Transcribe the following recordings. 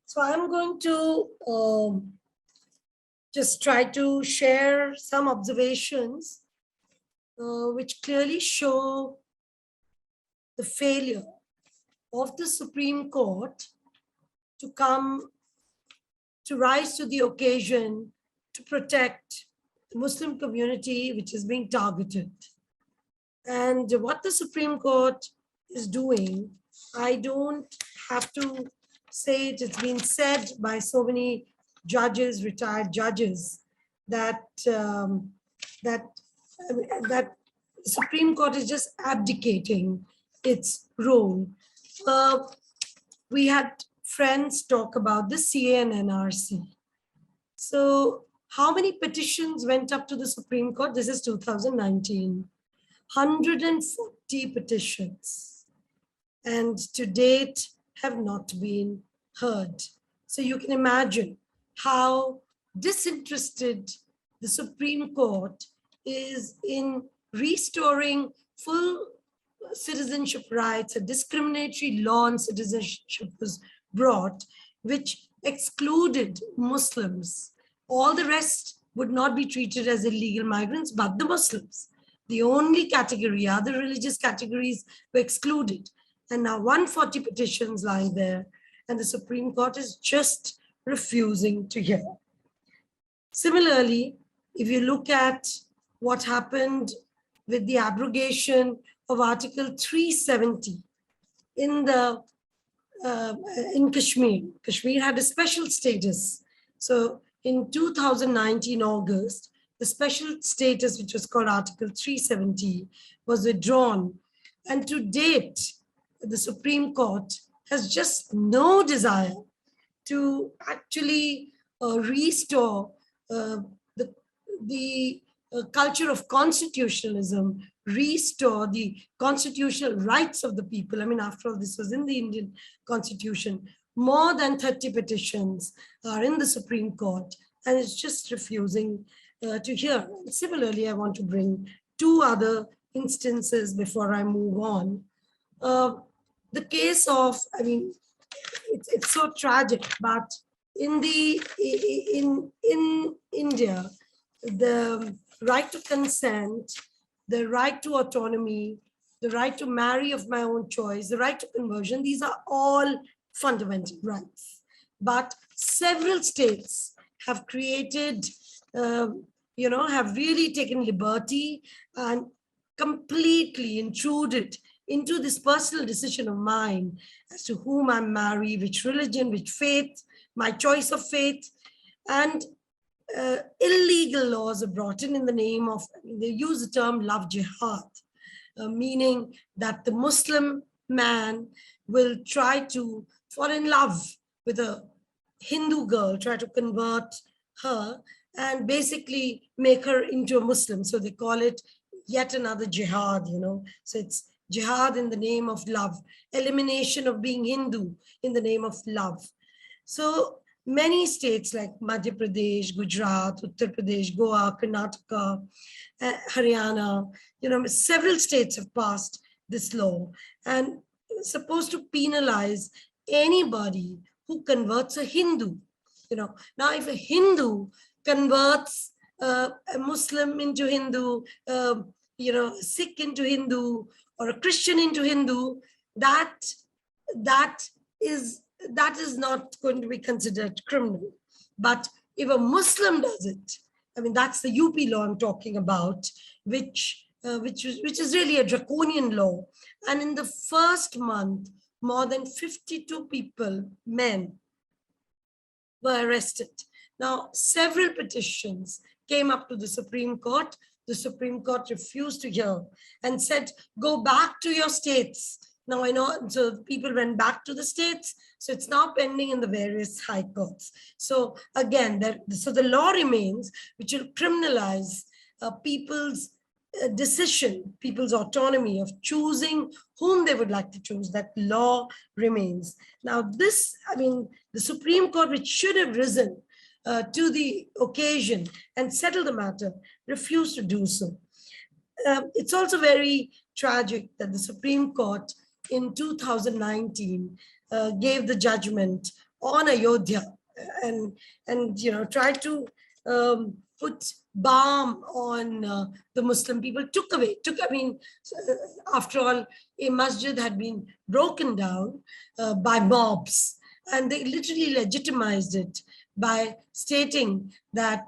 So I'm going to just try to share some observations which clearly show the failure of the Supreme Court to rise to the occasion to protect the Muslim community which is being targeted. And what the Supreme Court is doing, I don't have to say it, it's been said by so many judges, retired judges, that the Supreme Court is just abdicating its role. We had friends talk about the CA and NRC. So how many petitions went up to the Supreme Court? This is 2019. 140 petitions, and to date have not been heard. So you can imagine how disinterested the Supreme Court is in restoring full citizenship rights. A discriminatory law on citizenship was brought, which excluded Muslims. All the rest would not be treated as illegal migrants, but the Muslims. The only category, other religious categories were excluded. And now 140 petitions lying there, and the Supreme Court is just refusing to hear. Similarly, if you look at what happened with the abrogation of Article 370 in Kashmir. Kashmir had a special status. So in 2019 August, the special status, which was called Article 370, was withdrawn. And to date, the Supreme Court has just no desire to actually restore the culture of constitutionalism, restore the constitutional rights of the people. I mean, after all, this was in the Indian Constitution. More than 30 petitions are in the Supreme Court, and it's just refusing to hear. Similarly, I want to bring two other instances before I move on. The case of, I mean, it's so tragic, but in India, the right to consent, the right to autonomy, the right to marry of my own choice, the right to conversion, these are all fundamental rights. But several states have created, have really taken liberty and completely intruded into this personal decision of mine as to whom I marry, which religion, which faith, my choice of faith. And illegal laws are brought in the name of, they use the term love jihad, meaning that the Muslim man will try to fall in love with a Hindu girl, try to convert her and basically make her into a Muslim. So they call it yet another jihad, So it's jihad in the name of love, elimination of being Hindu in the name of love. So many states like Madhya Pradesh, Gujarat, Uttar Pradesh, Goa, Karnataka, Haryana, several states have passed this law and it's supposed to penalize anybody who converts a Hindu. Now if a Hindu converts a Muslim into Hindu, a Sikh into Hindu, or a Christian into Hindu, that is not going to be considered criminal. But if a Muslim does it, I mean, that's the UP law I'm talking about, which is really a draconian law. And in the first month, more than 52 people, men, were arrested. Now, several petitions came up to the Supreme Court. The Supreme Court refused to hear and said, go back to your states. Now I know, so people went back to the states. So it's now pending in the various high courts. So again, so the law remains, which will criminalize people's decision, people's autonomy of choosing whom they would like to choose. That law remains. Now this, I mean, the Supreme Court, which should have risen to the occasion and settle the matter, refused to do so. It's also very tragic that the Supreme Court in 2019 gave the judgment on Ayodhya and tried to put balm on the Muslim people. After all, a masjid had been broken down by mobs, and they literally legitimized it by stating that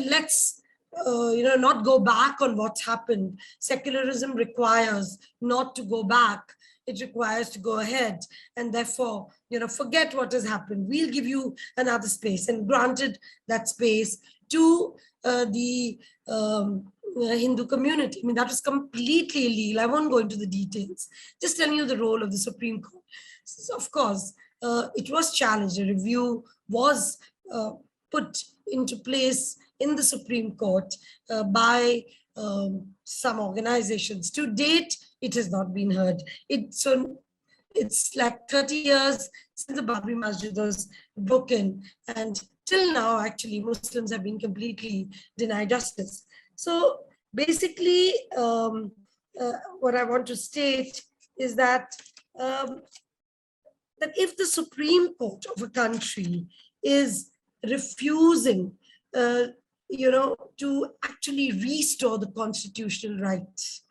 let's not go back on what's happened. Secularism requires not to go back. It requires to go ahead, and therefore, forget what has happened. We'll give you another space, and granted that space to the Hindu community. I mean, that was completely illegal. I won't go into the details. Just telling you the role of the Supreme Court. So, of course, it was challenged. A review was put into place in the Supreme Court by some organizations. To date, it has not been heard. It's like 30 years since the Babri Masjid was broken, and till now, actually, Muslims have been completely denied justice. So basically, what I want to state is that that if the Supreme Court of a country is refusing to actually restore the constitutional rights,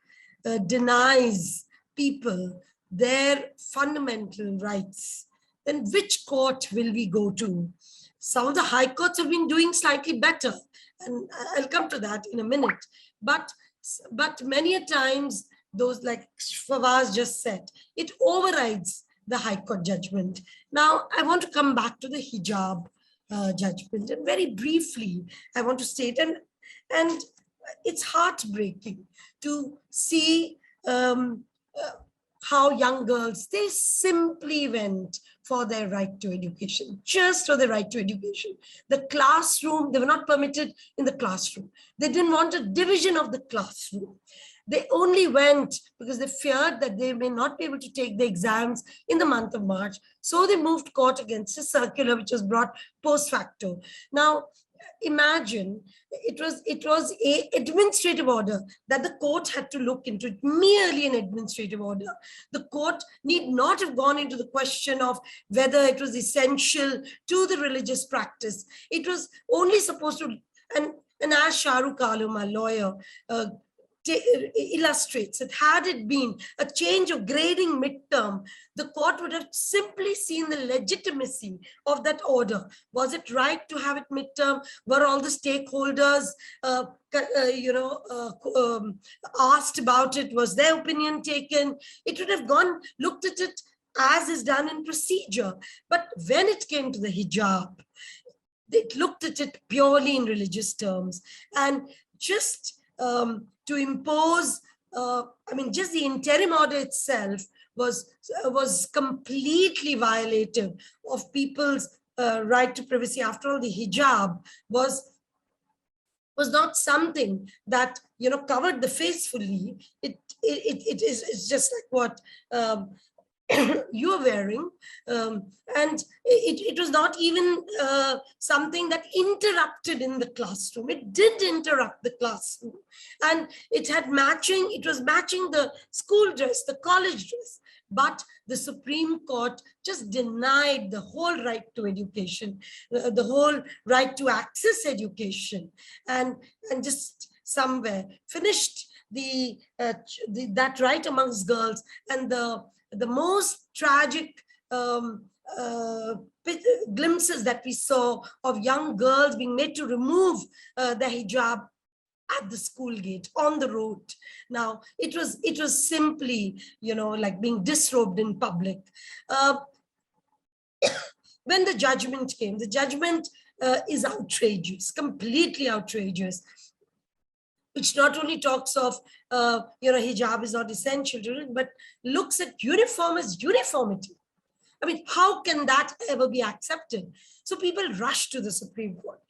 denies people their fundamental rights, then which court will we go to? Some of the high courts have been doing slightly better, and I'll come to that in a minute. But many a times, those, like Fawaz just said, it overrides the High Court judgment. Now, I want to come back to the hijab judgment, and very briefly, I want to state, and it's heartbreaking to see how young girls, they simply went for their right to education, just for the right to education. The classroom, they were not permitted in the classroom. They didn't want a division of the classroom. They only went because they feared that they may not be able to take the exams in the month of March. So they moved court against a circular which was brought post facto. Now, imagine it was a administrative order that the court had to look into, it merely an administrative order. The court need not have gone into the question of whether it was essential to the religious practice. It was only supposed to, and as Shahrukh Alam, a lawyer, illustrates that had it been a change of grading midterm, the court would have simply seen the legitimacy of that order. Was it right to have it midterm? Were all the stakeholders asked about it? Was their opinion taken? It would have looked at it as is done in procedure. But when it came to the hijab, it looked at it purely in religious terms, and just to impose, just the interim order itself was completely violative of people's right to privacy. After all, the hijab was not something that covered the face fully. It's just like what you are wearing, and it was not even something that interrupted in the classroom. It did interrupt the classroom, and it was matching the school dress, the college dress. But the Supreme Court just denied the whole right to education, the whole right to access education, and just somewhere finished that right amongst girls. And the most tragic glimpses that we saw of young girls being made to remove the hijab at the school gate, on the road. Now, it was simply, like being disrobed in public. When the judgment came, the judgment is outrageous, completely outrageous, which not only talks of, hijab is not essential to it, but looks at uniform as uniformity. I mean, how can that ever be accepted? So people rush to the Supreme Court.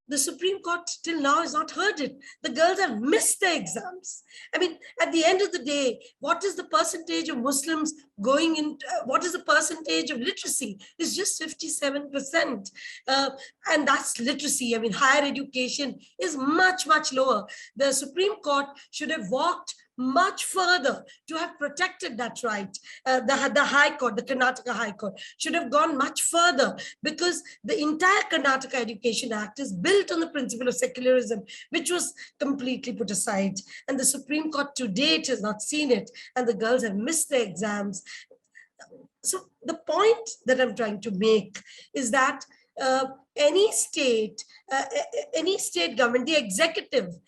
The Supreme Court till now has not heard it. The girls have missed their exams. I mean, at the end of the day, what is the percentage of Muslims going into what is the percentage of literacy? It's just 57%. And that's literacy. I mean, higher education is much, much lower. The Supreme Court should have walked much further to have protected that right. The High Court, the Karnataka High Court, should have gone much further, because the entire Karnataka Education Act is built on the principle of secularism, which was completely put aside. And the Supreme Court to date has not seen it, and the girls have missed their exams. So the point that I'm trying to make is that any state government, the executive,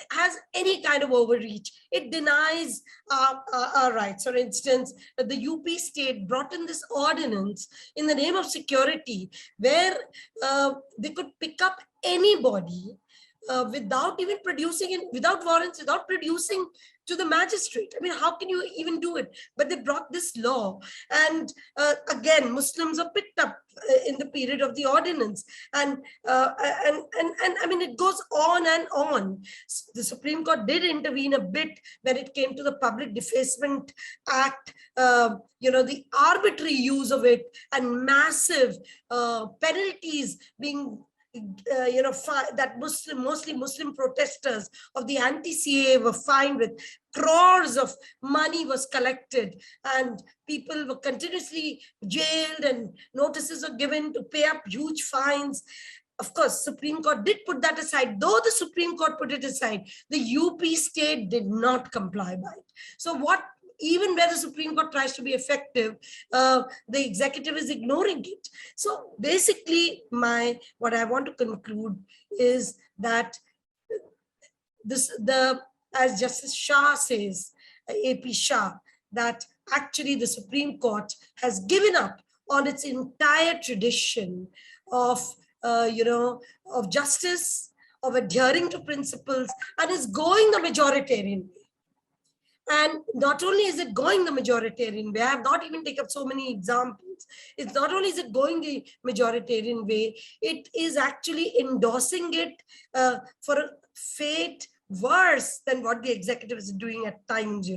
has any kind of overreach. It denies our rights. For instance, the UP state brought in this ordinance in the name of security, where they could pick up anybody without even producing, without warrants, without producing to the magistrate. I mean, how can you even do it? But they brought this law, and again, Muslims are picked up in the period of the ordinance, and I mean, it goes on and on. The Supreme Court did intervene a bit when it came to the Public Defacement Act. The arbitrary use of it and massive penalties being that mostly Muslim protesters of the anti-CAA were fined with. Crores of money was collected, and people were continuously jailed, and notices were given to pay up huge fines. Of course, Supreme Court did put that aside. Though the Supreme Court put it aside, the UP state did not comply by it. So even where the Supreme Court tries to be effective, the executive is ignoring it. So basically, what I want to conclude is that as Justice Shah says, AP Shah, that actually the Supreme Court has given up on its entire tradition of justice, of adhering to principles, and is going the majoritarian way. And not only is it going the majoritarian way, I have not even taken up so many examples. It's not only is it going the majoritarian way, it is actually endorsing it for a fate worse than what the executive is doing at times.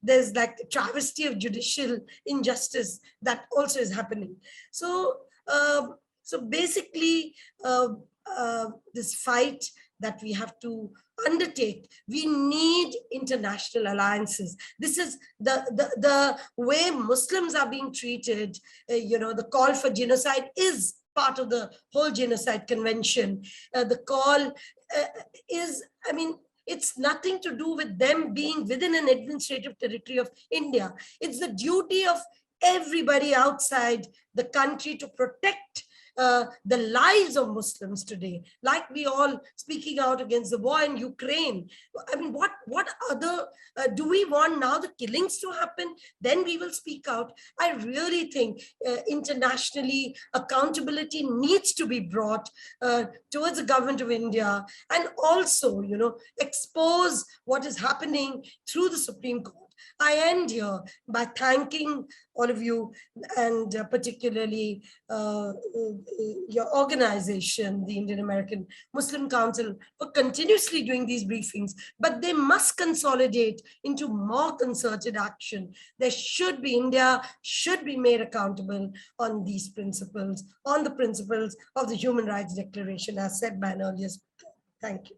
There's like the travesty of judicial injustice that also is happening. So basically, this fight that we have to undertake, we need international alliances. This is the way Muslims are being treated. The call for genocide is part of the whole genocide convention. The call is, I mean, it's nothing to do with them being within an administrative territory of India. It's the duty of everybody outside the country to protect the lives of Muslims today, like we all speaking out against the war in Ukraine. I mean, what other, do we want now the killings to happen? Then we will speak out. I really think internationally accountability needs to be brought towards the government of India, and also, expose what is happening through the Supreme Court. I end here by thanking all of you, and particularly your organization, the Indian American Muslim Council, for continuously doing these briefings. But they must consolidate into more concerted action. India should be made accountable on these principles, on the principles of the Human Rights Declaration, as said by an earlier speaker. Thank you.